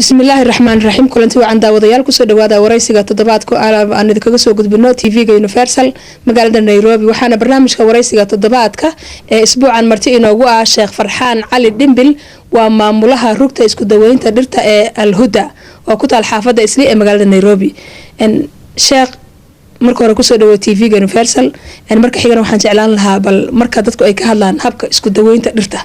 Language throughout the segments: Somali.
بسم الله الرحمن الرحيم كلنتي وعن داوديال كسو دواada waraysiga toddobaadku aan idinkaga soo gudbino TV-ga Universal magaalada Nairobi waxaana barnaamijka waraysiga toddobaadka ee isbuucan marti inoogu ah Sheekh Farxaan Cali Dhimbil waa maamulaha rugta isku daweynta dhirta ee Al Huda oo ku taal xaafada Islii ee magaalada Nairobi Sheekh marka hore kusoo dhawo TV-ga Universal marka xigana waxaan jeclaan lahaa bal marka dadku ay ka hadlaan habka isku daweynta dhirta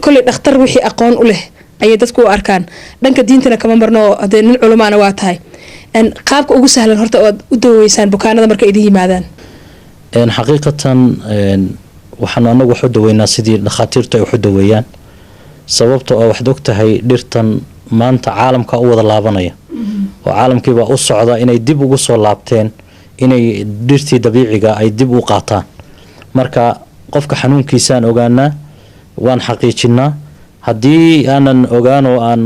kulli dhakhtar wixii aqoon u leh ay dadku u arkaan dhanka diintana kama marno hadee nin culumana waa tahay qaabka ugu sahlan horta oo u daweysaan bukaanada marka idin yimaadaan xaqiiqatan waxaan anagu wax u daweynaa sidii dhakhaatiirtu ay wax u daweeyaan sababtoo ah waxaad ogtahay dhirtan maanta caalamka u wada laabanaya oo caalamkiiba u socda inay dib ugu soo laabteen inay dhirtii dabiiciga ay dib u qaataan marka qofka xanuunkiisaan ogaanaa waan xaqiijinaa haddii aanan ogaano aan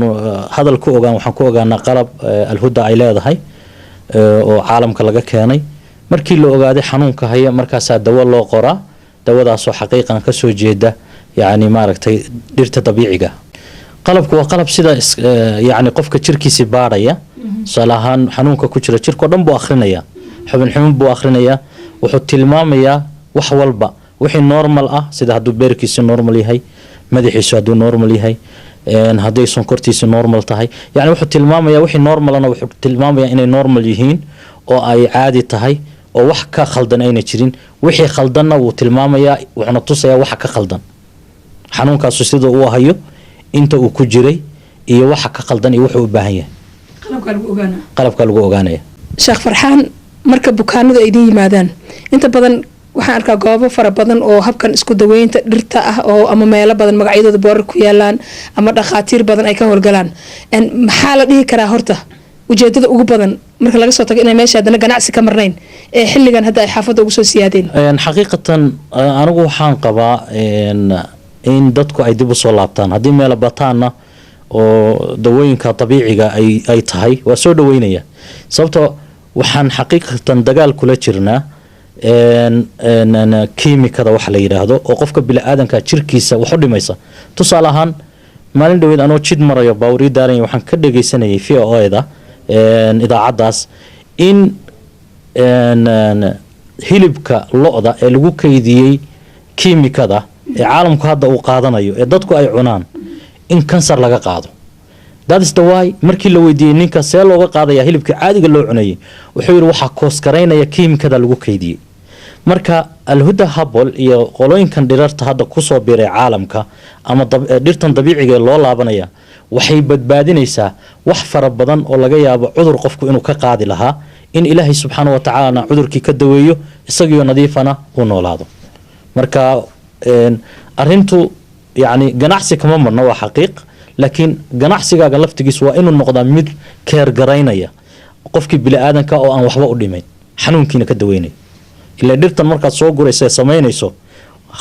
hadal ku ogaan waxaan ku ogaanaa qalab Al Huda ay leedahay oo caalamka laga keenay markii la ogaaday xanuunka haya markaas dawo loo qoraa dawadaas oo xaqiiqan ka soo jeeda yaani maaragtay dhirta dabiiciga qalabku waa qalab sida yaani qofka jirkiisa baaraya salahan xanuunka ku jira jirko dhan buu akhrinaya xubin buu akhrinaya wuxuu tilmaamayaa wax walba wixii normal ah sida haduu beerkiisa normal yahay madaxiisu haduu normal yahay haday sonkortiisu normal tahay yani wuxuu tilmaamayaa wixii normalna wuxuu tilmaamayaa inay normal yihiin oo ay caadi tahay oo wax ka khaldan ayna jirin wixii khaldanna wuu tilmaamayaa wuxuna tusayaa wax ka khaldan xanuunkaas sida uu hayo inta uu ku jiray iyo wax ka khaldan iyo wuxuu u baahan yahay qalabka lagu ogaanaya Sheekh Farxaan marka bukaanadu ay idin yimaadaan inta badan waxaan arkaa goobo fara badan oo habkan isku daweynta dhirta ah oo ama meelo badan magacyadooda boorar ku yaalaan ama dhakhaatiir badan ay ka howlgalaan maxaa la dhihi karaa horta ujeedada ugu badan marka laga soo tago inay meesha hadana ganacsi ka marnayn ee xilligan hadda ay xaafada ugu soo siyaadeen xaqiiqatan anigu waxaan qabaa in dadku ay dib u soo laabtaan haddii meelo bataana oo dawooyinka dabiiciga ay tahay waa soo dhaweynaya sababtoo waxaan xaqiiqatan dagaal kula jirnaa kiimikada wax la yiraahdo oo qofka bini'aadanka jirkiisa wax u dhimaysa tusaale ahaan maalin dhaweed anoo jid marayo baawri daaray waxaan ka dhageysanayay VOA-da idaacadaas in hilibka lo'da ee lagu kaydiyay kiimikada ee caalamku hadda uu qaadanayo ee dadku ay cunaan in kansar laga qaado that is the why markii la weydiiyay ninka see looga qaadaya hilibka caadiga loo cunayay wuxuu yiri waxa koos gareynaya kiimikada lagu kaydiyay marka Al Huda Habol iyo qolooyinkan dhirta hadda ku soo biiray caalamka ama dhirtan dabiiciga loo laabanaya waxay badbaadinaysaa wax fara badan oo laga yaabo cudur qofku inuu ka qaadi lahaa in Ilaahay subhanahu wa ta'ala cudurkii ka daweeyo isagoo nadiifana uu noolaado marka arintu yani ganacsi kama marno waa xaqiiq laakiin ganacsigaaga laftigiis waa inuu noqdaa mid keer gareynaya qofkii bini'aadanka oo aan waxba u dhimayn xanuunkiina ka daweynay ila dhirtan markaad soo gurayso sameynayso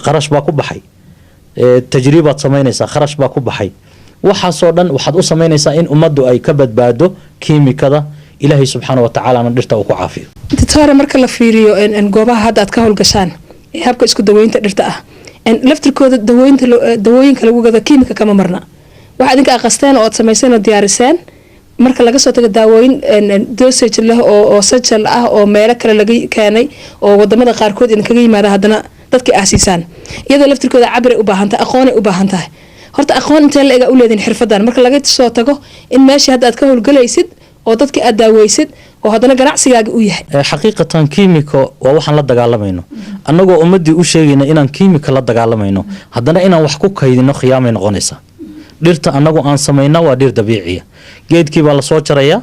kharash baa ku baxay tajribaad sameynaysa kharash baa ku baxay waxaasoo dhan waxaad u sameynaysaa in ummaddu ay ka badbaado kiimikada Ilaahay subhanahu wa ta'ala dhirta uu ku caafiyo inta marka la fiiriyo goobaha hadda aad ka howlgashaan ee habka isku daweynta dhirta ah laftirkooda dawooyinka lagu gado kiimika kama marna waxa idinka aqasteen oo sameyseen oo diyaariseen marka laga soo tago daawooyin dosage leh oo sajal ah oo meelo kale laga keenay oo wadamada qaar kood in kaga yimaada hadana dadka aasiisaan iyada laftirkooda cabir u baahan tahay aqoon u baahan tahay horta aqoon intee la u leedin xirfadan marka laga soo tago in meesha hadda aad ka howlgalaysid oo dadka aad daaweysid oo hadana ganacsigaaga u yahay xaqiiqatan kiimiko waa waxaan la dagaalamayno annagoo ummadii u sheegayna inaan kiimika la dagaalamayno hadana inaan wax ku kaydino khiyaamay noqonaysa dhirta annagu aan sameeyna waa dhir dabiiciya geedkii baa la soo jaraya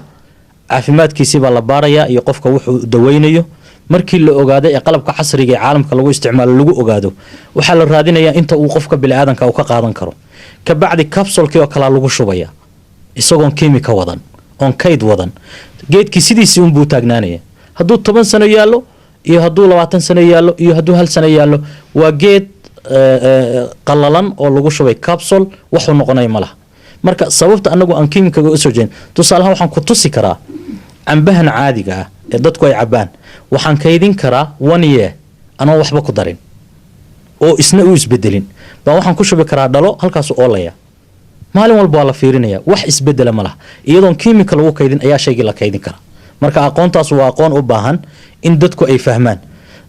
caafimaadkiisii baa la baaraya iyo qofka wuxuu daweynayo markii la ogaaday ee qalabka casriga ee caalamka lagu isticmaalo lagu ogaado waxa la raadinayaa inta uu qofka bini'aadanka uu ka qaadan karo ka bacdi capsule-kii oo kala lagu shubaya isagoon kiimika wadan on kayd wadan geedkii sidiisii buu taagnaanaya hadduu 10 sano yaalo iyo hadduu 20 sano yaalo iyo hadduu 1 sano yaalo waa geed qalalan oo lagu shubay capsule wuxuu noqonay malaha marka sababta anagu aan kiimikaga u soo jeen tusaalahan waxaan ku tusi karaa cambahan caadiga ah ee dadku ay cabaan waxaan kaydin karaa 1 year anoo waxba ku darin oo isna u isbedelin baa waxaan ku shubi karaa dhalo halkaas oo olaya maalin walba waa la fiirinaya wax isbedela ma laha iyadoon kiimika lagu kaydin ayaa shaygii la kaydin kara marka aqoontaas waa aqoon u baahan in dadku ay fahmaan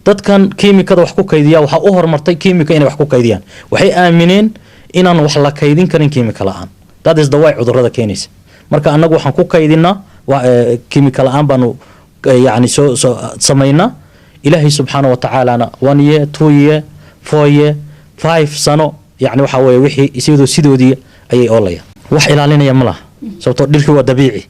dadkan kiimikada wax ku kaydiya waxaa u horumartay kiimika inay wax ku kaydiyaan waxay aamineen inaan wax la kaydin karin kiimika la-aan that is the way cudurrada keenaysa marka annagu waxaan ku kaydinaa kiimika la-aan baanu yani soo samaynaa ilaahay subxaana wa tacaalana 1 year 2 year 4 year 5 sano yani waxaa weeye wixii sidoodii ayay oolayaan wax ilaalinaya ma laha sababtoo dhirkii waa dabiici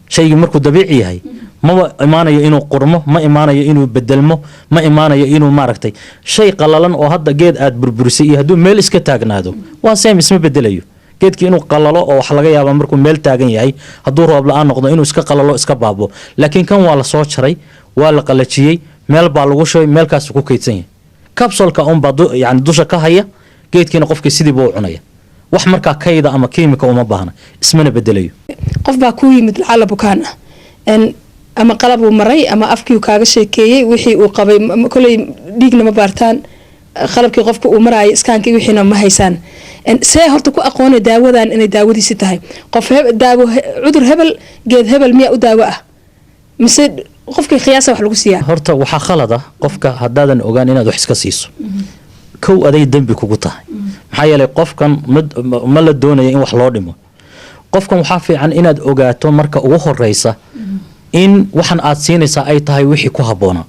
shaygii markuu dabiici yahay ma imaanayo inuu qurmo ma imaanayo inuu bedelmo ma imaanayo inuu maaragtay shay qalalan oo hadda geed aad burburisay iyo hadduu meel iska taagnaado waa same isma bedelayo geedkii inuu qalalo oo wax laga yaaba markuu meel taagan yahay hadduu roob la-aan noqdo inuu iska qalalo iska baabo laakiin kan waa la soo jaray waa la qalajiyey meel baa lagu shubay meelkaasuu ku kaydsan yahay kabsolka unbaa yani dusha ka haya geedkiina qofkii sidiiba u cunaya wax markaa kayda ama kiimika uma baahna ismana bedelayo qof baa ku yimid lacala bukaan ah ama qalab uu maray ama afkii kaaga sheekeeyey wixii uu qabay koley dhiigna ma baartaan qalabkii qofka uu maraayo iskaankii wixiina ma haysaan see horta ku aqoonay daawadan inay daawadiisi tahay qof cudur hebel geed hebel miyaa u daawo ah mise qofkii qiyaasa wax lagu siiyaa horta waxaa khalada qofka haddaadan ogaan inaad wax iska siiso kow aday dembi kugu tahay maxaa yeelay qofkan ma la doonaya in wax loo dhimo qofkan waxaa fiican inaad ogaato marka ugu horeysa in waxan aad siinaysaa ay tahay wixii ku habboonaa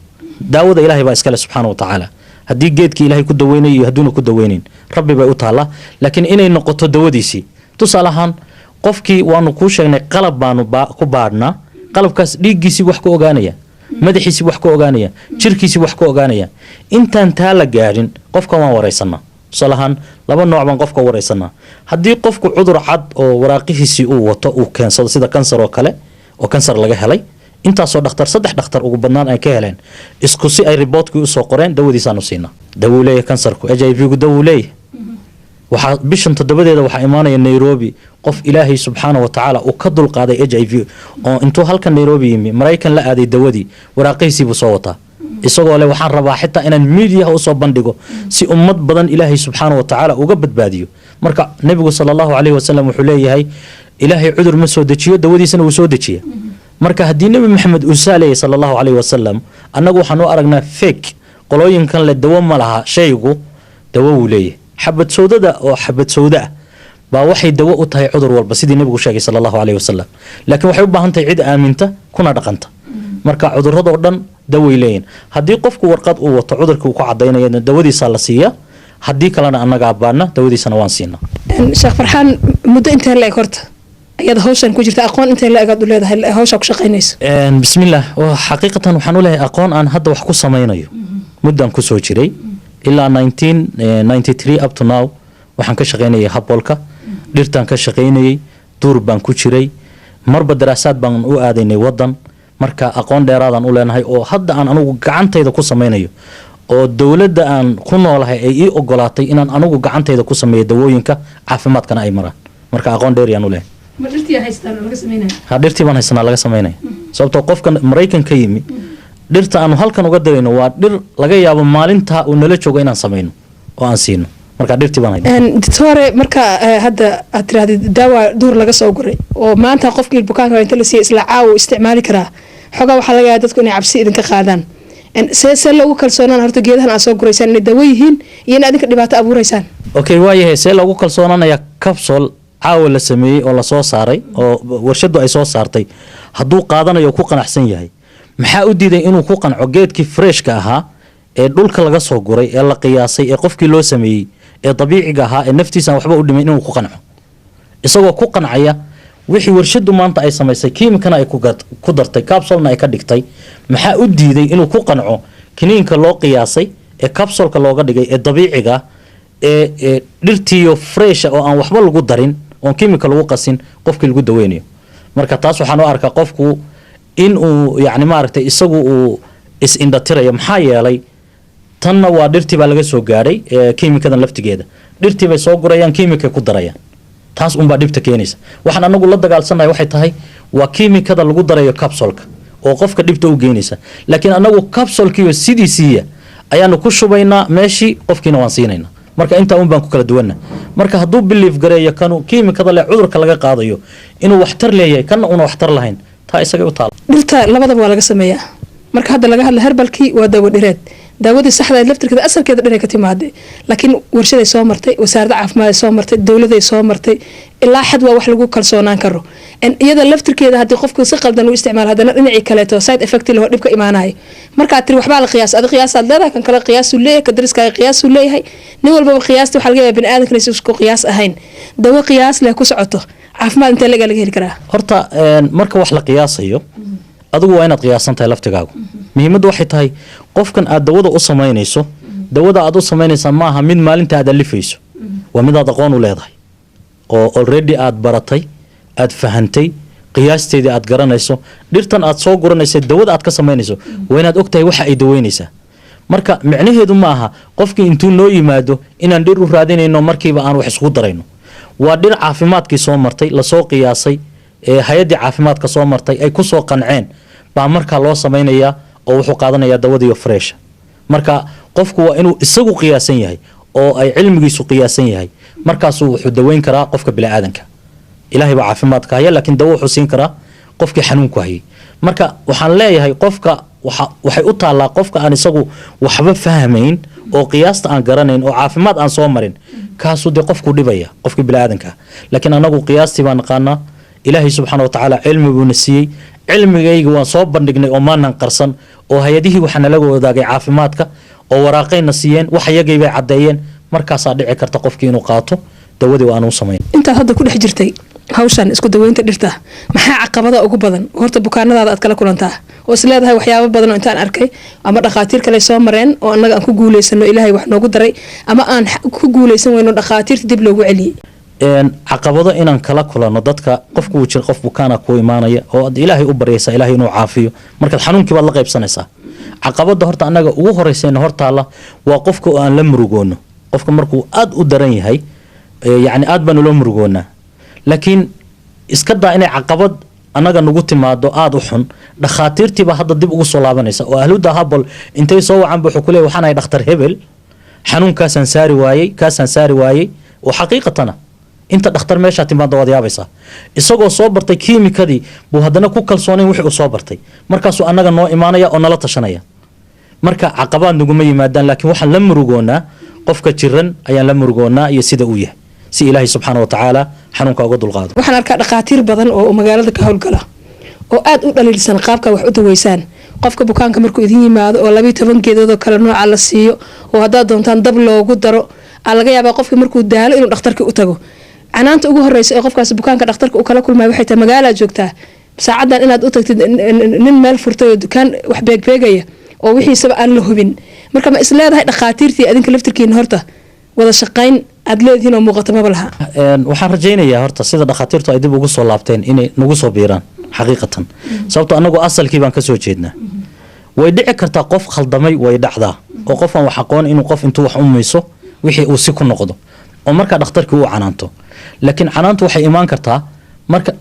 daawada ilaahay baa iskale subxaana wa tacaala haddii geedkii ilaahay ku daweynayo iyo hadduuna ku daweynayn rabbi bay u taallaa laakiin inay noqoto dawadiisii tusaale ahaan qofkii waanu kuu sheegnay qalab baanu ku baadhnaa qalabkaas dhiiggiisii wax ku ogaanaya madaxiisii wax ku ogaanaya jirkiisii wax ku ogaanaya intaan taa la gaadhin qofka waan wareysanaa tusaale ahaan 2 nooc baan qofka wareysanaa haddii qofku cudur cad oo waraaqihiisii uu wato uu keensado sida kansar oo kale oo kansar laga helay intaasoo dhakhtar 3 dhakhtar ugu badnaan ay ka heleen isku si ay riboodkii usoo qoreen dawadiisaanu siinaa dawuu leeyahay kansarku HIV gu dawuu leeyahay waxaa bishan 7deeda waxaa imaanaya Nairobi qof ilaahay subxaana wa tacaala uu ka dulqaaday HIV oo intuu halkan Nairobi yimi Maraykan la aaday dawadii waraaqihiisii buu soo wataa isagoo leh waxaan rabaa xitaa inaan media u soo bandhigo si ummad badan ilaahay subxaana wa tacaala uga badbaadiyo marka nabigu sallallahu alayhi wasallam wuxuu leeyahay ilaahay cudur ma soo dejiyo dawadiisana uu soo dejiya marka haddii nabi maxamed uu saalay sallallahu alayhi wasallam annagu waxaan u aragnaa fake qolooyinkan la dawo ma laha shaygu dawo uu leeyahay xabad sawdada oo xabad sawda baa waxay dawo u tahay cudur walba sidii nabigu sheegay sallallahu alayhi wasallam laakiin waxay u baahan tahay cid aaminta kuna dhaqanta marka cudurrada oo dhan daway leeyihiin haddii qofku warqad uu wato cudurkii uu ku cadaynayo dawadiisa la siiya haddii kalena annaga baadna dawadiisana waan siinaa sheekh farxaan muddo intee la eg horta ayaad hawshan ku jirta aqoon intee la egaad u leedahay hawsha ku shaqaynayso bismillah xaqiiqatan waxaan u leeyahay aqoon aan hadda wax ku samaynayo muddan ku soo jiray ilaa 1993 up to now waxaan ka shaqaynayay habbolka dhirtaan ka shaqaynayay duur baan ku jiray marba daraasaad baan u aadaynay wadan marka aqoon dheeraadaan u leenahay oo hadda aan anigu gacantayda ku samaynayo oo dawladda aan ku noolahay ay ii ogolaatay inaan anigu gacantayda ku sameeyo dawooyinka caafimaadkana ay maraan marka aqoon dheer yaan u leeyahay ma dhirtii haystaan laga sameynaa dhirtii baan haysanaa laga sameynaya sababtoo qofkan Maraykan ka yimi dhirta aanu halkan uga dirayno waa dhir laga yaabo maalinta uu nala joogo inaan samayno oo aan siino marka dhirtii baan haysanaa doctore marka hadda aad tiraahdo daawa duur laga soo guray oo maanta qofkii bukaanka inta la siiyo isla caaw isticmaali karaa xogaa waxaa laga yaabaa dadku inay cabsi idinka qaadaan see loogu kalsoonaan horta geedahan aad soo guraysaan inay dawo yihiin iyo in adinka dhibaato abuuraysaan okay waayahay see loogu kalsoonaanaya capsule caawa la sameeyey oo la soo saaray oo warshadu ay soo saartay hadduu qaadanayo ku qanacsan yahay maxaa u diiday inuu ku qanco geedkii freshka ahaa ee dhulka laga soo guray ee la qiyaasay ee qofkii loo sameeyey ee dabiiciga ahaa ee naftiisa waxba u dhimay inuu ku qanco isagoo ku qancaya wixii warshadu maanta ay samaysay kiimikana ay ku dartay capsulena ay ka dhigtay maxaa u diiday inuu ku qanco kiniinka loo qiyaasay ee capsulka looga dhigay ee dabiiciga ee dhirtiyo fresh oo aan waxba lagu darin oo kiimika lagu qasin qofkii lagu daweynayo marka taas waxaan u arkaa qofku in uu yani maaragtay isagu uu is indhatirayo maxaa yeelay tanna waa dhirtii baa laga soo gaadhay kiimikadan laftigeeda dhirtii bay soo gurayaan kiimikay ku darayaan taas unbaa dhibta keenaysa waxaan anagu la dagaalsanahay waxay tahay waa kiimikada lagu darayo capsulka oo qofka dhibta u geynaysa laakiin anagu capsulkiiyo sidiisiiya ayaanu ku shubaynaa meeshii qofkiina waan siinaynaa marka inta un baan ku kala duwanna marka hadduu belief gareeyo kanu kiimikada leh cudurka laga qaadayo inuu waxtar leeyahay kana una waxtar lahayn taa isaga u taal dhirta labadaba waa laga sameeyaa marka hadda laga hadla herbalkii waa dawo dhireed daawadii saxda laftirkeeda asalkeeda dhinay ka timaaday laakiin warshaday soo martay wasaaradda caafimaad soo martay dawladay soo martay ilaa xad waa wax lagu kalsoonaan karo iyada laftirkeeda haddii qofku si qaldan u isticmaalo haddana dhinacii kaleeto side effect leh oo dhibka imaanayo markaad tiri waxbaa la qiyaas adi qiyaasaad leedahay kan kale qiyaasuu leeyahay ka dariskaaga qiyaasuu leeyahay nin walbaba qiyaasta waxaa laga yaabaa bini aadamkan aysan isku qiyaas ahayn dawo qiyaas leh ku socoto caafimaad intee laga heli karaa horta marka wax la qiyaasayo adigu waa inaad qiyaasan tahay laftigaagu muhiimaddu waxay tahay qofkan aad dawada u samaynayso dawada aad u samaynaysaa maaha mid maalinta aad alifayso waa mid aad aqoon u leedahay oo already aad baratay aad fahantay qiyaasteedii aad garanayso dhirtan aad soo guranaysa dawada aad ka samaynayso waa inaad ogtahay waxa ay daweynaysaa marka micnaheedu ma aha qofkii intuu noo yimaado inaan dhir u raadinayno markiiba aan wax isku darayno waa dhir caafimaadkii soo martay lasoo qiyaasay hay-addii caafimaadka soo martay ay ku soo qanceen baa markaa loo samaynayaa oo wuxuu qaadanayaa dawadiiyo freesha marka qofku waa inuu isagu qiyaasan yahay oo ay cilmigiisu qiyaasan yahay markaasuu wuxuu daweyn karaa qofka bini'aadanka ilaahay baa caafimaadka haya laakiin dawo wuxuu siin karaa qofkii xanuunku hayay marka waxaan leeyahay qofka waxay u taallaa qofka aan isagu waxba fahmayn oo qiyaasta aan garanayn oo caafimaad aan soo marin kaasuu dee qofku dhibaya qofkii bini'aadanka laakiin anagu qiyaastii baan naqaanaa ilaahay subxaana wa tacaala cilmi buuna siiyey cilmigayga waan soo bandhignay oo maanan qarsan oo hay-adihii waxaa nalaga wadaagay caafimaadka oo waraaqayna siiyeen wax iyagay bay caddeeyeen markaasaa dhici karta qofkii inuu qaato dawadii waa aan u samayn intaad hadda ku dhex jirtay hawshan isku daweynta dhirta maxaa caqabada ugu badan horta bukaanadaada aad kala kulantaa oo is leedahay waxyaabo badan oo intaan arkay ama dhakhaatiir kale soo mareen oo annaga aan ku guulaysano ilaahay wax noogu daray ama aan ku guulaysan weyno dhakhaatiirta dib loogu celiyey caqabado inaan kala kulano dadka qofku wuu jira qof bukaana ku imaanaya oo aad ilaahay u baryaysaa ilaahay inuu caafiyo markaad xanuunkii baad la qaybsanaysaa caqabada horta annaga ugu horeysayna hortaalla waa qofka oo aan la murugoono qofka markuu aad u daran yahay yacni aad baan ula murugoonaa laakiin iska daa inay caqabad annaga nagu timaado aada u xun dhakhaatiirtiibaa hadda dib ugu soo laabanaysa oo ahluda habol intay soo wacan ba wuxuu ku leey waxaan ahay dhakhtar hebel xanuunkaasaan saari waayey oo xaqiiqatana inta dhakhtar meeshaa timaada waad yaabaysaa isagoo soo bartay kiimikadii buu haddana ku kalsoonayn wixii uu soo bartay markaasuu annaga noo imaanaya oo nala tashanaya marka caqabaad naguma yimaadaan laakiin waxaan la murugoonaa qofka jiran ayaan la murugoonaa iyo sida uu yahay si ilaahay subxaana wa tacaala xanuunka uga dulqaado waxaan arkaa dhakhaatiir badan oo magaalada ka howlgala oo aad u dhaliilsan qaabka wax u daweysaan qofka bukaanka markuu idin yimaado oo 12 geedoodoo kale nooca la siiyo oo haddaad doontaan dab loogu daro laga yaabaa qofka markuu daalo inuu dhakhtarka u tago canaanta ugu horeysa ee qofkaas bukaanka dhakhtarka uu kala kulmay waxay tahay magaala joogtaa saacadan inaad u tagtid nin meel furtay oo dukaan wax beegbeegaya oo wixiisaba aan la hubin marka ma isleedahay dhakhaatiirtii adinka laftirkiina horta wada shaqayn aad leedihiin oo muuqato maba laha waxaan rajaynayaa horta sida dhakhaatiirtu ay dib ugu soo laabteen inay nagu soo biiraan xaqiiqatan sababtoo anagu asalkii baan ka soo jeednaa way dhici kartaa qof khaldamay way dhacdaa oo qofaan wax aqoon inuu qof intuu wax u mayso wixii uu si ku noqdo oo markaa dhakhtarkii uu canaanto laakiin canaantu waxay imaan kartaa marka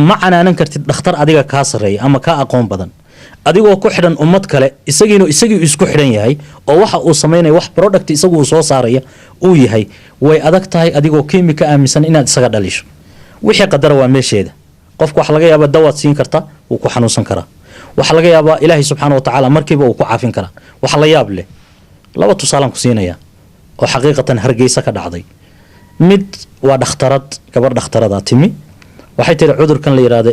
ma canaanan kartid dhakhtar adiga kaa sarreeya ama kaa aqoon badan adigoo ku xidhan ummad kale isagii isku xidhan yahay oo waxa uu samaynaya wax product isagu uu soo saaraya uu yahay way adag tahay adigoo kiimika aaminsan inaad isaga dhalisho wixii qadara waa meesheeda qofku waxa laga yaabaa dawaad siin karta wuu ku xanuunsan karaa waxa laga yaabaa ilaahay subxaana wa tacaala markiiba uu ku caafin karaa waxa la yaab leh laba tusaalaan ku siinaya oo xaqiiqatan hargeysa ka dhacday mid waa dhakhtarad gabar dhakhtarada timi waxay tiri cudurkan la yiraahdo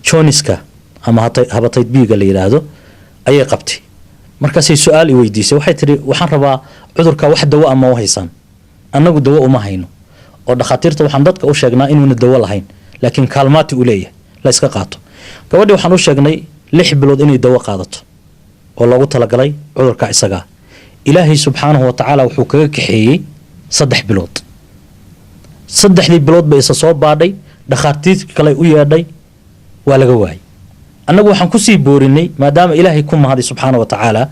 joniska ama habatayd biiga la yiraahdo ayay qabtay markaasay su'aal i weydiisay waxay tiri waxaan rabaa cudurka wax dawo ama u haysaan annagu dawo uma hayno oo dhakhaatiirta waxaan dadka u sheegnaa inuuna dawo lahayn laakiin kaalmaati u leeyahay la iska qaato gabadhii waxaan u sheegnay 6 bilood inay dawo qaadato oo loogu talagalay cudurka isaga ilaahay subxaanahu wa tacaala wuxuu kaga kaxeeyey 3 bilood 3 bilood bay isa soo baadhay dhakhaatiir kale u yeedhay waa laga waayay annagu waxaan ku sii boorinay maadaama ilaahay ku mahaday subxaanahu wa tacaala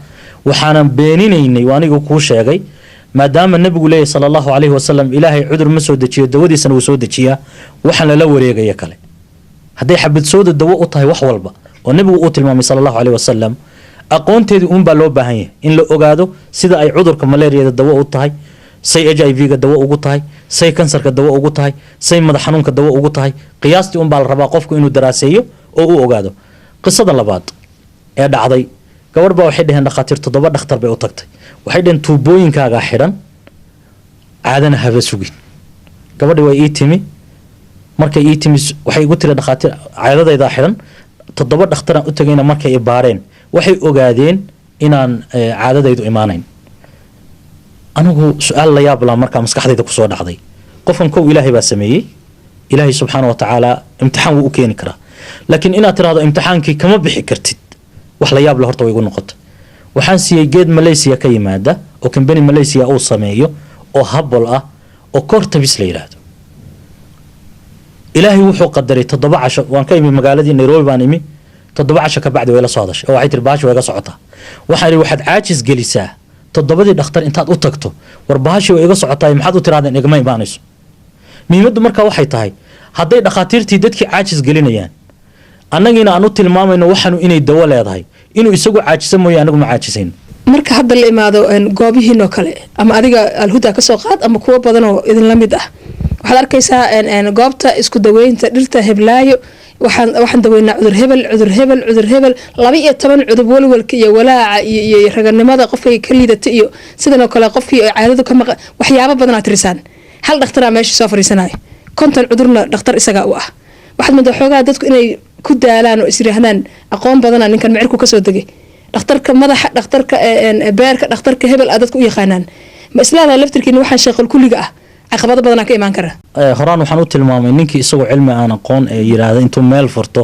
waxaanan beeninaynay anigu kuu sheegay maadaama nabigu leeyahay sallallahu alayhi wasallam ilaahay cudur ma soo dejiyo dawadiisana uu soo dejiyaa waxaan lala wareegaya kale hadday xabad sooda dawo u tahay wax walba oo nabigu uu tilmaamay sallallahu alayhi wasallam aqoonteedii uun baa loo baahan yahay in la ogaado sida ay cudurka malaariyada dawo u tahay say HIV-ga dawo ugu tahay say kansarka dawo ugu tahay say madax xanuunka dawo ugu tahay qiyaastii un baa la rabaa qofku inuu daraaseeyo oo uu ogaado qisada labaad ee dhacday gabadh baa waxay dhaheen dhakhaatiir 7 dhakhtar bay u tagtay waxay dhaheen tuubooyinkaaga xidhan caadana haba sugin gabadhi way ii timi markay ii timi waxay igu tiri dhakhaatiir caadadayda xidhan 7 dhakhtaraan u tagayna markay i baareen waxay ogaadeen inaan caadadaydu imaanayn anigu su'aal la yaab la markaa maskaxdayda ku soo dhacday qofkan kow ilaahay baa sameeyay ilaahay subxaanahu wa tacaala imtixaan wuu u keeni karaa laakiin inaad tiraahdo imtixaankii kama bixi kartid wax la yaab la horta way igu noqotay waxaan siiyey geed Malaysia ka yimaada oo company Malaysia uu sameeyo oo habol ah oo Cortabis la yiraahdo ilaahay wuxuu qadaray 7 casho waan ka imi magaaladii Nairobi baan imi 7 casho ka bacdi way la soo hadashay oo waxay tiri baashi way ga socotaa waxaad caajis gelisaa 7 dhakhtar intaad u tagto war baashi way iga socotaa maxaad u tiraadeen igma imaanayso muhiimaddu marka waxay tahay hadday dhakhaatiirtii dadkii caajis gelinayaan annagina aan u tilmaamayno waxaanu inay dawo leedahay inuu isagu caajiso mooyee anagu ma caajisayno marka hadda la imaado goobihiinoo kale ama adiga alhuda ka soo qaad ama kuwa badan oo idin la mid ah waxaad arkaysaa goobta isku daweynta dhirta heblaayo waxaan daweynaa cudur hebel 12 cudur walwalka iyo walaaca iyo raganimada qofka ka liidata iyo sidoo kale qofkii caadadu ka maqan waxyaabo badan aad tirisaan hal dhakhtar meesha soo fariisanayo konton cudurna dhakhtar isaga u ah waxaad muddo xoogaa dadku inay ku daalaan oo isiraahdaan aqoon badan ninkan micirku ka soo dagay dhakhtarka madaxa dhakhtarka beerka dhakhtarka hebel aad dadku u yaqaanaan ma islaada laftirkiina waxaan shaqal kulliga ah caqabado badan ka iman kara horaan waxaan u tilmaamay ninkii isagoo cilmi aan aqoon ee yiraahdo intuu meel furto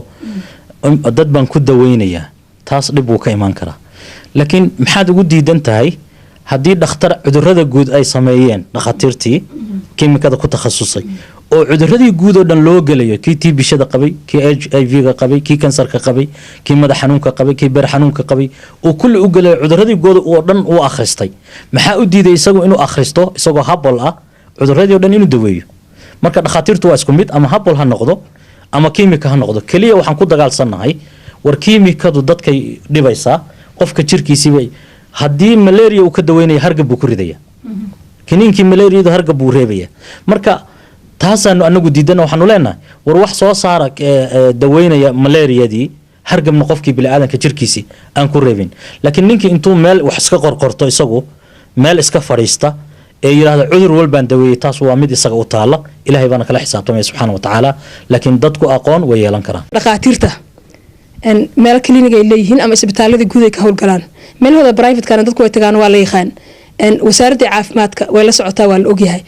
dad baan ku daweynayaa taas dhib uu ka iman karaa laakiin maxaad ugu diidan tahay haddii dhakhtar cudurrada guud ay sameeyeen dhakhaatiirtii kiimikada ku takhasusay oo cudurradii guud oo dhan loo gelayo kii TB-shada qabay kii HIV-ga qabay kii kansarka qabay kii madax xanuunka qabay kii beer xanuunka qabay oo kulli u gelayo cudurradii guud oo dhan uu akhristay maxaa u diiday isagu inuu akhristo isagoo habol ah cudurradii oo dhan inuu daweeyo marka dhakhaatiirtu waa isku mid ama habol ha noqdo ama kiimika ha noqdo kaliya waxaan ku dagaalsanahay war kiimikadu dadkay dhibaysaa qofka jirkiisiiba haddii malaria uu ka daweynayo hargab buu ku ridaya kiniinkii malaria hargab buu reebaya marka taasaanu anagu diidan waxaanu leenahay war wax soo saara daweynaya malariadii hargabna qofkii bini'aadanka jirkiisii aan ku reebin laakiin ninkii intuu meel wax iska qorqorto isagu meel iska fadhiista ee yiraahdo cudur walbaan daweeyay taas waa mid isaga u taala ilaahay baana kala xisaabtamay subxaanahu wa tacaala laakiin dadku aqoon way yeelan karaan dhakhaatiirta meel klinig ay leeyihiin ama isbitaalada guud ay ka howlgalaan meelahooda private-kana dadku way tagaan waa la yaqaan wasaaradda caafimaadka way la socotaa waa la ogyahay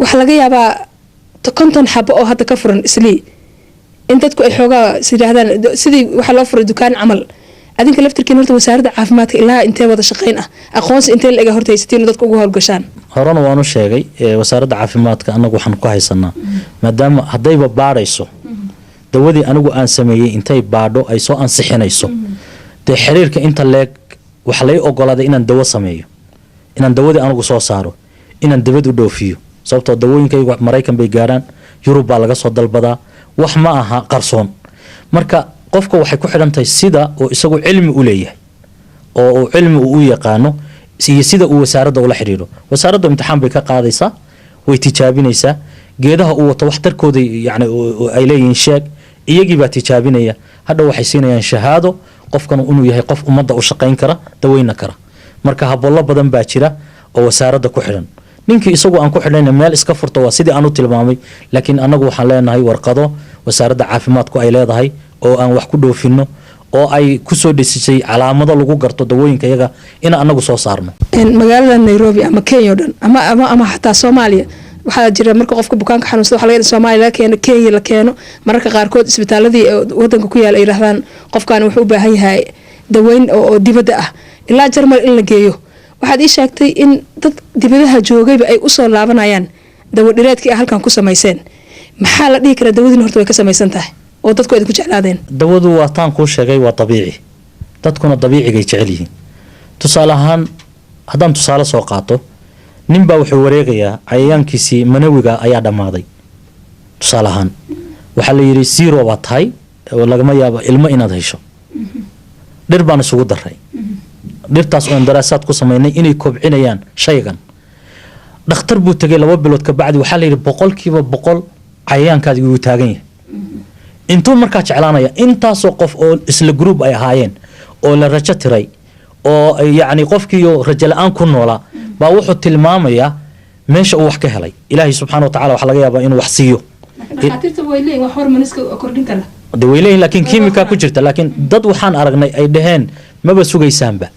waxa laga yaabaa konton xabo oo hadda ka furan islii in dadku ay xoogaa sidaahdaan sidii waxa loo furay dukaan camal adinka laftirkiina horta wasaaradda caafimaadka ilaa intee wada shaqayn ah aqoonsi intee la ega hortaysatiin dadku ugu howlgashaan horena waanu sheegay wasaaradda caafimaadka anagu waxaan ku haysanaa maadaama haddayba baadhayso dawadii anigu aan sameeyey intay baadho ay soo ansixinayso dee xiriirka inta leeg waxa lay ogolaaday inaan dawo sameeyo inaan dawadii anigu soo saaro inaan dabad u dhoofiyo sababtoo dawooyinkaygu Mareykan bay gaaraan Yurub baa laga soo dalbadaa wax ma aha qarsoon marka qofka waxay ku xidhantahay sida oo isagu cilmi u leeyahay oo cilmi u yaqaano sida uu wasaaradda ula xiriiro wasaaradda imtixaan bay ka qaadaysaa way tijaabinaysaa geedaha uu wato waxtarkooda yani ay leeyihiin sheeg iyagii baa tijaabinaya hadda waxay siinayaan shahaado qofkan inuu yahay qof ummadda u shaqayn kara daweyna kara marka habolo badan baa jira oo wasaaradda ku xidhan ninkii isagu aan ku xidhnayna meel iska furto waa sidii aan u tilmaamay laakiin anagu waxaan leenahay warqado wasaaradda caafimaadku ay leedahay oo aan wax ku dhoofino oo ay ku soo dhisisay calaamado lagu garto dawooyinka iyaga in anagu soo saarno magaalada Nairobi ama Kenya dhan ama xataa Soomaaliya waxaa jira marka qofka bukaanka xanuunsan waxa laga Soomaaliya la keeno Kenya la keeno mararka qaarkood isbitaaladii wadanka ku yaal ay yiraahdaan qofkan wuxuu u baahan yahay daweyn oo dibadda ah ilaa Jarmal in la geeyo waxaad ii sheegtay in dad dibadaha joogayba ay u soo laabanayaan dawo dhireedkii halkan ku sameyseen maxaa la dhihi karaa dawadii horta way ka sameysan tahay oo dadku ay ku jeclaadeen dawadu waa taan ku sheegay waa dabiici dadkuna dabiiciga jecel yihiin tusaale ahaan haddaan tusaale soo qaato ninbaa wuxuu wareegayaa cayayaankiisii manawiga ayaa dhammaaday tusaale ahaan waxaa la yidhi zero baa tahay oo lagama yaabo ilmo inaad hesho dhir baan isugu daray dhirtaas oon daraasaad ku samaynay inay kobcinayaan shaygan dhakhtar buu tagay 2 bilood ka bacdi waxa la yiri 100% cayayaankaadi uu taagan yahay intuu markaa jeclaanaya intaasoo qof oo isla group ay ahaayeen oo la rajo tiray oo yacni qofkiiyo rajo la'aan ku noolaa baa wuxuu tilmaamayaa meesha uu wax ka helay ilaahay subxaana wa tacaala waxa laga yaabaa inuu wax siiyo dhakhaatiirta way leeyihiin wax hormoniska kordhin kara de way leeyihiin laakiin kiimika ku jirta laakiin dad waxaan aragnay ay dhaheen maba sugaysaanba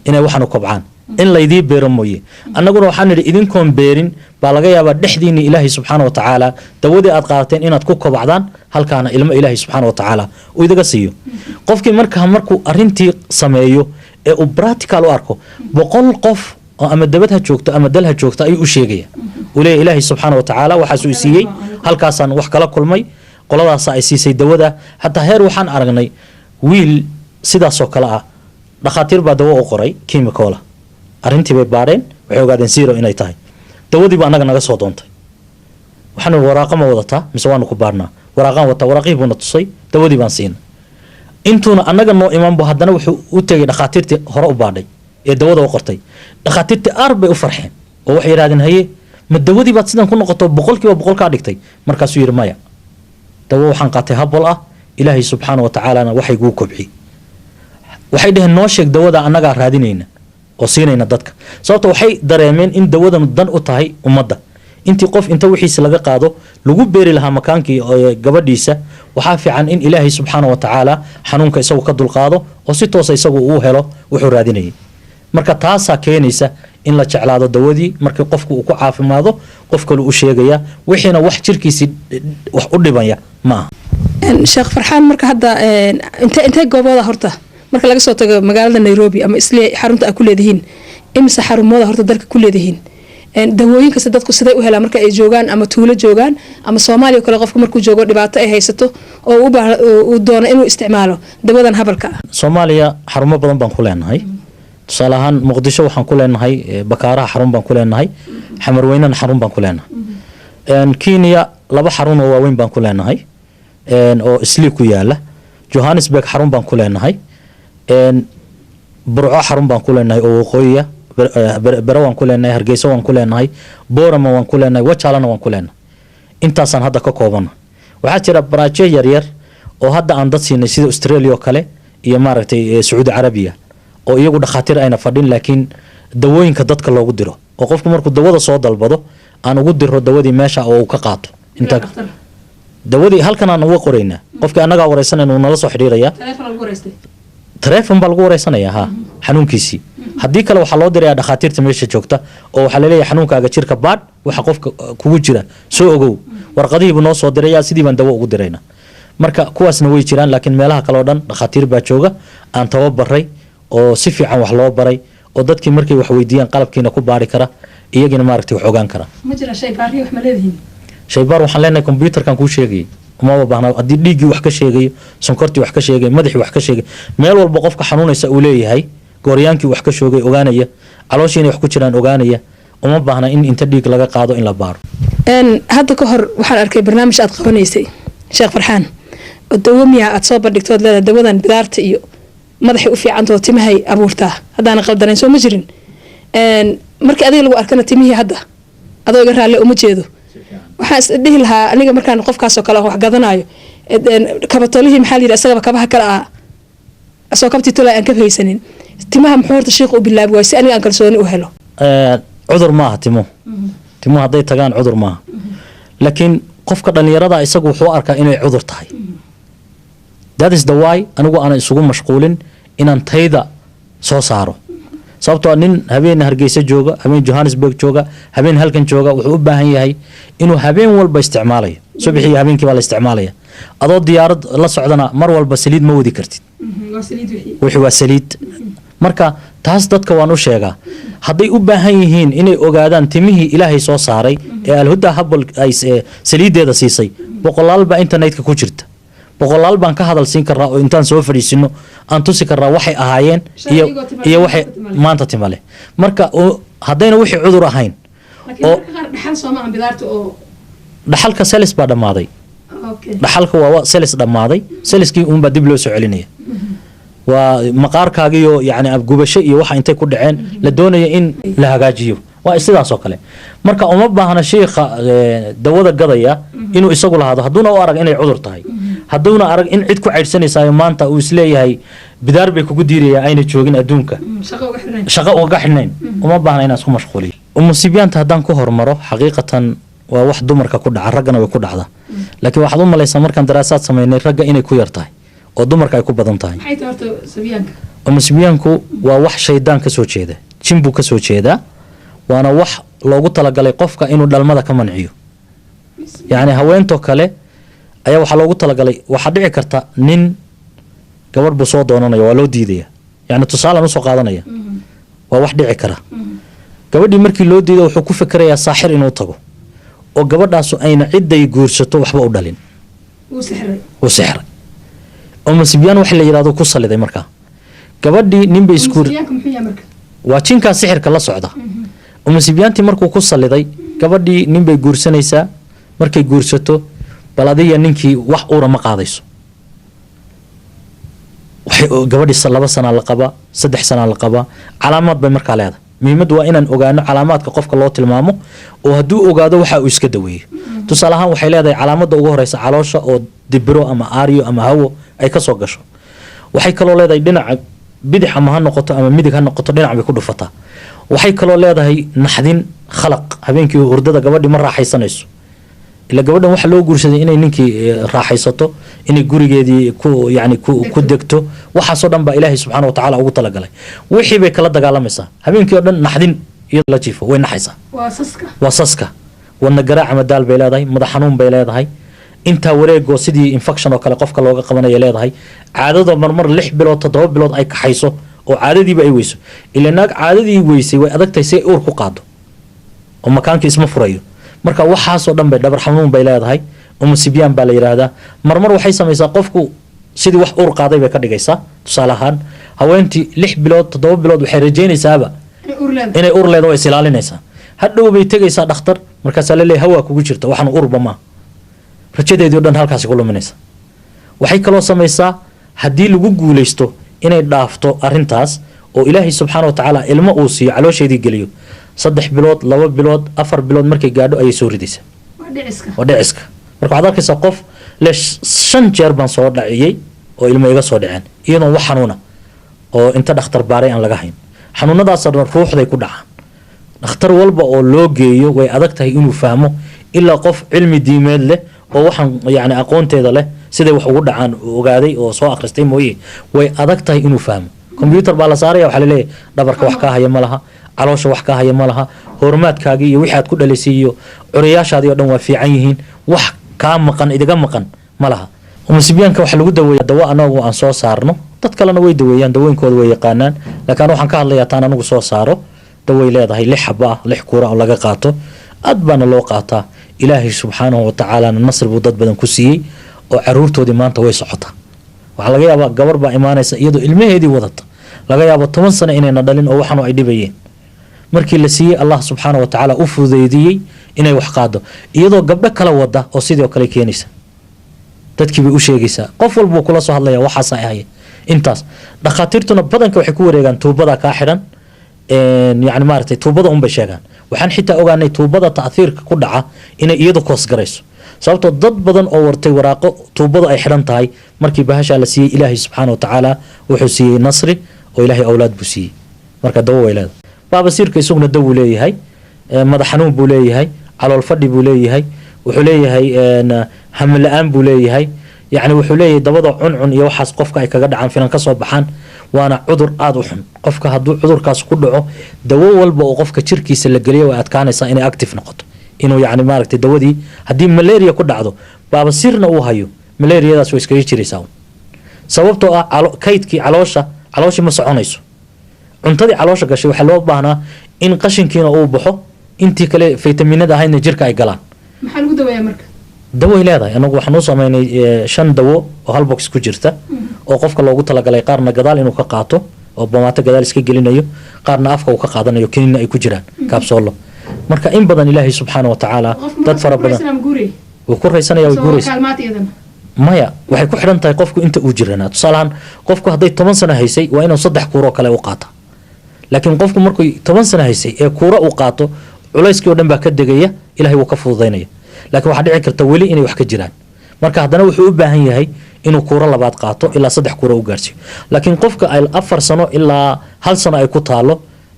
inay waxaan u kobcaan in laydii beero mooye annaguna waxaan nidhi idinkoon beerin baa laga yaabaa dhexdiinni ilaahay subxaana wa tacaala dawadii aad qaadateen inaad ku kobacdaan halkaana ilmo ilaahay subxaana wa tacaala uu idaga siiyo qofkii markuu arrintii sameeyo ee uu practical u arko 100 qof oo ama dabad ha joogto ama dal ha joogto ayuu u sheegaya uu leeyahay ilaahay subxaana wa tacaala waxaasuu i siiyey halkaasaan wax kala kulmay qoladaasa ay siisay dawada hataa heer waxaan aragnay wiil sidaasoo kale ah dhakhaatiir baa dawo u qoray kiimikoola arrintii bay baadheen waxay ogaadeen zero inay tahay dawadii baa annaga naga soo doontay waxaan waraaqa ma wadataa mise waanu ku baadhnaa waraaqaan wataa waraaqihii buuna tusay dawadii baan siinay intuuna annaga noo imaanbu haddana wuxuu u tegay dhakhaatiirtii hore u baadhay ee dawada u qortay dhakhaatiirtii aar bay u farxeen oo waxay yidhahdeen haye ma dawadii baad sidan ku noqoto 100% kaa dhigtay markaasuu yidhi maya dawo waxaan qaatay habol ah ilaahay subxaana wa tacaalana waxay guu kobci waxay dhaheen noo sheeg dawada annagaa raadinayna oo siinayna dadka sababta waxay dareemeen in dawadan dan u tahay ummadda intii qof inta wixiisa laga qaado lagu beeri lahaa makaankii gabadhiisa waxaa fiican in ilaahay subxaana wa tacaala xanuunka isagu ka dulqaado oo si toosa isagu uu helo wuxuu raadinayay marka taasaa keenaysa in la jeclaado dawadii markii qofku uu ku caafimaado qof kale u sheegaya wixiina wax jirkiisii wax u dhibaya ma aha sheekh farxaan marka hadda intee goobooda horta marka laga soo tago magaalada Nairobi ama isla xarunta ay ku leedihiin imisa xarumooda horta dalka ku leedihiin dawooyinka dadku siday u helaan marka ay joogaan ama tuulo joogaan ama Soomaaliya kale qofku markuu joogo dhibaato ay haysato oo uu doono inuu isticmaalo dawadan habalka Soomaaliya xarumo badan baan ku leenahay tusaale ahaan Muqdisho waxaan ku leenahay Bakaaraha xarun baan ku leenahay Xamarweynana xarun baan ku leenahay Kenya 2 xarun oo waaweyn baan ku leenahay oo isli ku yaala Johannesburg xarun baan ku leenahay Burco xarun baan ku leenahay oo waqooyiga Baro waan ku leenahay Hargeysa waan ku leenahay Boorama waan ku leenahay Wajaalana waan ku leenahay intaasaan hadda ka koobana waxaa jira baraaje yar yar oo hadda aan dad siinay sida Australia oo kale iyo maaragtay Saudi Arabia oo iyagu dhakhaatiir ayna fadhin laakiin dawooyinka dadka loogu diro oo qofku markuu dawada soo dalbado aan ugu diro dawadii meesha oo uu ka qaato inta dawadii halkan aan uga qoraynaa qofkii annaga wareysanayna uu nala soo xiriiraya تليفون بالقورة سنة ها حنون كيسي هديك لو حلو دري على خاطر تمشي شوكتا أو حللي حنون كأجر شركة بعد وحقوف كوجرة سوق جو ورقدي بنص ودريا سيدي من دواء ودرينا مركا كواس نوي جيران لكن مالها كلودن خاطر بتشوجا أن تواب بري أو سفي عن وحلو بري أو ضد كي مركي وحويديان قلب كي نكوب باري كرا يجينا ماركتي وحوجان كرا مجرى شيء باري وحملذين شيء بار وحلنا كمبيوتر كان كل شيء وما بحنا أدي ليجي وحكي شيء سنكرتي وحكي شيء مدحي وحكي شيء ميل والبقف كحنون يسأولي هاي قريانكي وحكي شيء أغانية علشان يحكوا شران أغانية وما بحنا إن أنت ديك لقى قاضي إلا بار. إن هذا كهر وحنا أركي برنامج أتقبنيسي شيخ فرحان الدوامية أتصاب الدكتور لا دوامن بدارتي مدحي وفي عنده تيمهي أبورته هذا أنا قدرين سو مجرين إن مركي أدي لو أركنا تيمهي هذا يقرأ لي أمجيدو waxaa dhihi lahaa aniga markaan qofkaas oo kale wax gadanayo kabatolihi maxaa la yiraahdaa isaga kabaha kala asoo kabti tolay aan ka haysanin timaha muxuurta sheekhu u bilaab way si aniga aan kalsooni u helo cudur ma aha timo haday tagaan cudur ma aha laakiin qofka dhalinyarada isagu wuxuu arkaa inay cudur tahay that is the why anigu aan isugu mashquulin inaan tayda soo saaro sababtoo nin habeen Hargeysa jooga habeen Johannesburg jooga habeen halkan jooga wuxuu u baahan yahay inuu habeen walba isticmaalayo subaxii habeenkii baa la isticmaalaya adoo diyaarad la socdana mar walba saliid ma wadi kartid wixii waa saliid marka taas dadka waan u sheegaa hadday u baahan yihiin inay ogaadaan timihii Ilaahay soo saaray ee alhuda habal ay saliideeda siisay boqolaal ba internetka ku jirta boqolaal baan ka hadal siin karaa oo intaan soo fadhiisino aan tusi karaa waxay ahaayeen iyo waxay maanta timale marka hadayna wixii cudur ahayn oo dhaxal Soomaan bidaarta oo dhaxalka salis baa dhamaaday dhaxalka waa salis dhamaaday saliskii uun baa dib loo soo celinaya waa maqaarkaaga iyo yani abgubasho iyo waxa intay ku dhaceen la doonayo in la hagaajiyo waa sidaas oo kale marka uma baahna sheekha dawada gadaya inuu isagu lahaado haduuna u arag inay cudur tahay haduuna arag in cid ku ceydsanaysa maanta uu isleeyahay bidaar bay kugu diiraya ayna joogin adduunka shaqo uga xidhnayn uma baahna inaad isku mashquuliyo umusibiyaanta haddaan ku hormaro xaqiiqatan waa wax dumarka ku dhaca raggana way ku dhacdaa laakiin waxaad u malaysaa markaan daraasaad samaynay ragga inay ku yar tahay oo dumarka ay ku badan tahay umusibiyaanku waa wax shaydaan ka soo jeeda jin buu ka soo jeedaa waana wax loogu talagalay qofka inuu dhalmada ka manciyo yacni haweentoo kale ayaa waxaa loogu talagalay waxaa dhici karta nin gabadh buu soo doonanaya waa loo diidaya yacni tusaalaan usoo qaadanaya waa wax dhici kara gabadhii markii loo diido wuxuu ku fikirayaa saaxir inuu tago oo gabadhaasu ayna ciday guursato waxba u dhalin wuu sixray umusibyaan wax la yiraahdo ku saliday markaa gabadhii ninbay isku waa jinkaa sixirka la socda umusibyaantii markuu ku saliday gabadhii ninbay guursanaysaa markay guursato bal adiga ninkii wax uura ma qaadayso gabadhii 2 sano la qaba 3 sano la qaba calaamad bay markaa leedahay muhiimadu waa inaan ogaano calaamaadka qofka loo tilmaamo oo hadduu ogaado waxa uu iska daweeyo tusaale ahaan waxay leedahay calaamada ugu horeysa caloosha oo dibiro ama aariyo ama hawo ay ka soo gasho waxay kaloo leedahay dhinaca bidix ama ha noqoto ama midig ha noqoto dhinac bay ku dhufataa waxay kaloo leedahay naxdin khalaq habeenkii hurdada gabadhii ma raaxaysanayso ila gabadhan waxa loo guursaday inay ninkii raaxaysato inay gurigeedii ku degto waxaasoo dhan baa ilaahay subxaana wa tacaala ugu talagalay wixii bay kala dagaalamaysaa habeenkii oo dhan naxdin iyo la jiifo way naxaysaa waa saska wadna garaac ama daal bay leedahay madax xanuun bay leedahay intaa wareegoo sidii infection oo kale qofka looga qabanaya leedahay caadada marmar 6 bilood 7 bilood ay kaxayso oo caadadiiba ay weyso ila naag caadadii weysay way adagtay si uur ku qaado oo makaankii isma furayo marka waxaasoo dhan bay dhabar xanuun bay leedahay umusibyaan baa la yiraahdaa marmar waxay samaysaa qofku sidii wax uur qaaday bay ka dhigaysaa tusaale ahaan haweentii 6 bilood 7 bilood waxay rajaynaysaaba inay uur leedahay is ilaalinaysaa hadhow bay tegaysaa dhakhtar markaas la leeyahay hawa kugu jirta waxaan uurba ma rajadeedii oo dhan halkaas ku luminaysa waxay kaloo samaysaa haddii lagu guuleysto inay dhaafto arintaas oo ilaahay subxaana wa tacaala ilmo uu siiyo caloosheedii geliyo 3 bilood 2 bilood 4 bilood markay gaadho ayay soo ridaysaa waa dhiciska marka waxaad arkaysaa qof le 5 jeer baan soo dhaciyey oo ilmo iga soo dhaceen iyadoon wax xanuuna oo inta dhakhtar baaray aan laga hayn xanuunadaas ruuxday ku dhacaan dhakhtar walba oo loo geeyo way adag tahay inuu fahmo ilaa qof cilmi diimeed leh oo waxaan yani aqoonteeda leh siday wax ugu dhacaan ogaaday oo soo akhristay mooyee way adag tahay inuu fahmo computer baa la saaraya waxa la leeyahay dhabarka wax ka haya ma laha caloosha wax ka haya ma laha hormaadkaagii iyo wixii aad ku dhalisay iyo curiyaashaadii oo dhan waa fiican yihiin wax kaa maqan idiga maqan ma laha umusibiyaanka waxa lagu daweeyaa dawo anagu aan soo saarno dad kalena way daweeyaan dawooyinkooda way yaqaanaan laakiin waxaan ka hadlayaa taan anagu soo saaro daway leedahay 6 xaba 6 kuura oo laga qaato aad baana loo qaataa ilaahay subxaanahu wa tacaala nasr buu dad badan ku siiyey oo caruurtoodii maanta way socotaa waxaa laga yaabaa gabar baa imaanaysa iyadoo ilmaheedii wadata laga yaabo 10 sano inayna dhalin oo waxanu ay dhibayeen markii la siiyey allah subxaanahu wa tacaala u fududeydiyey inay wax qaado iyadoo gabdho kala wada oo sidoo kale keenaysa dadkii bay u sheegaysaa qof walba kula soo hadlaya waxaas ay ahayd intaas dhakhaatiirtuna badanka waxay ku wareegaan tuubada ka xiran yani maaragtay tuubada un bay sheegaan waxaan xitaa ogaanay tuubada taahiirka ku dhaca inay iyadu koos garayso sababtoo dad badan oo wartay waraaqo tuubada ay xiran tahay markii bahasha la siiyey ilaahay subxaana wa tacaala wuxuu siiyey nasri oo ilaahay awlaad buu siiyey marka dawo way leedahay baabasiirka isaguna daw buu leeyahay madax xanuun buu leeyahay calool fadhi buu leeyahay wuxuu leeyahay hamla la-aan buu leeyahay يعني wuxuu leeyahay dabada cuncun iyo waxaas qofka ay kaga dhacaan finan ka soo baxaan waana cudur aad u xun qofka hadduu cudurkaas ku dhaco dawo walba oo qofka jirkiisa la geliyo way adkaanaysaa inay active noqoto inuu yani maaragtay dawadii haddii malaria ku dhacdo baabasiirna uu hayo malariadaas way iskaga jiraysaa sababtoo ah kaydkii calooshii ma soconayso cuntadii caloosha gashay waxaa loo baahnaa in qashinkiina uu baxo intii kale faytaminada ahaydna jirka ay galaan maxaa lagu daweeyaa marka daway leedahay anagu waxaan u sameynay 5 dawo oo hal box ku jirta oo qofka loogu talagalay qaarna gadaal inuu ka qaato oo bamaata gadaal iska gelinayo qaarna afka uu ka qaadanayo kiniina ay ku jiraan kaabsoolo marka in badan ilaahay subxaanahu wa tacaala dad fara badan uu ku raysanaya way guuraysaa maya waxay ku xidhan tahay qofku inta uu jiranaa tusaalahan qofku hadday 10 sano haysay waa inuu 3 kuur oo kale u qaata laakiin qofku markuu 10 sano haysay ee kuura uu qaato culayskii oo dhan baa ka degaya ilaahay wuu ka fududaynaya laakiin waxa dhici karta weli inay wax ka jiraan marka haddana wuxuu u baahan yahay inuu kuura labaad qaato ilaa 3 kuura u gaarsiiyo laakiin qofka ay 4 sano ilaa 1 sano ay ku taalo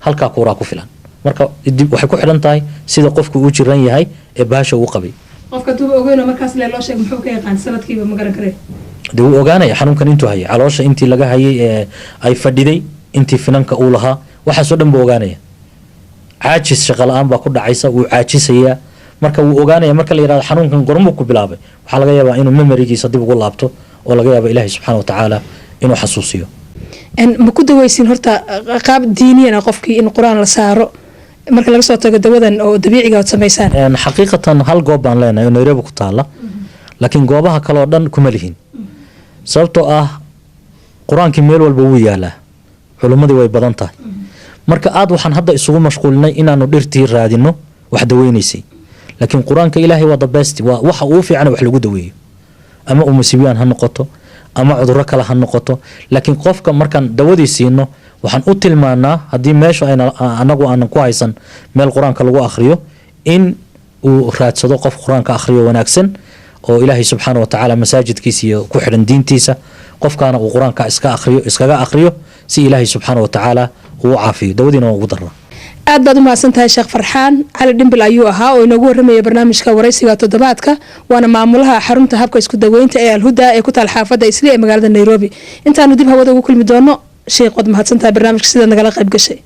halka kuura ku filan marka waxay ku xiran tahay sida qofku uu jiran yahay ee baasha uu qabay qofka tuu ogeeyna markaas loo sheeg muxuu ka yaqaan sanadkiiba ma garan karee dib u ogaanaya xanuunkan intuu hayay caloosha intii laga hayay ee ay fadhiday intii finanka uu lahaa waxa soo dhan buu ogaanaya caajis shaqo la'aan baa ku dhacaysa uu caajisaya marka uu ogaanaya marka la yiraahdo xanuunkan gormo ku bilaabay waxa laga yaabaa inuu memorygiisa dib ugu laabto oo laga yaabo Ilaahay subhanahu wa ta'ala inuu xasuusiyo ma ku dawaysin horta qaab diiniyan qofkii in quraan la saaro marka laga soo tago dawadan oo dabiiciga oo sameeysan xaqiiqatan hal goob baan leenahay oo Nairobi ku taala laakiin goobaha kale oo dhan kuma lihin sababtoo ah quraankii meel walba wuu yaalaa culimadii way badan tahay marka aad waxaan hadda isugu mashquulnay inaanu dhirtii raadino wax daweynaysay laakiin quraanka Ilaahay waa the best waa waxa uu fiican wax lagu daweeyo ama musiibiyaan ha noqoto ama cudurro kale ha noqoto laakiin qofka markaan dawadii siino waxaan u tilmaanaa haddii meesha anagu aanan ku haysan meel quraanka lagu akhriyo in uu raadsado qof quraanka akhriyo wanaagsan oo Ilaahay subhanahu wa ta'ala masaajidkiisa iyo ku xiran diintiisa qofkaana uu quraanka iskaga akhriyo si Ilaahay subhanahu wa ta'ala uu caafiyo dawadiina ugu daro aad baad u mahadsantahay Sheekh Farxaan Cali Dhimbil ayuu ahaa oo inagu warramaya barnaamijka waraysiga toddobaadka waana maamulaha xarunta habka isku daweynta ee Al-Huda ee ku taal xaafadda Islii ee magaalada Nairobi intaanu dib hawada ugu kulmi doono Sheekh wad mahadsantahay barnaamijka sida nagala qayb gashay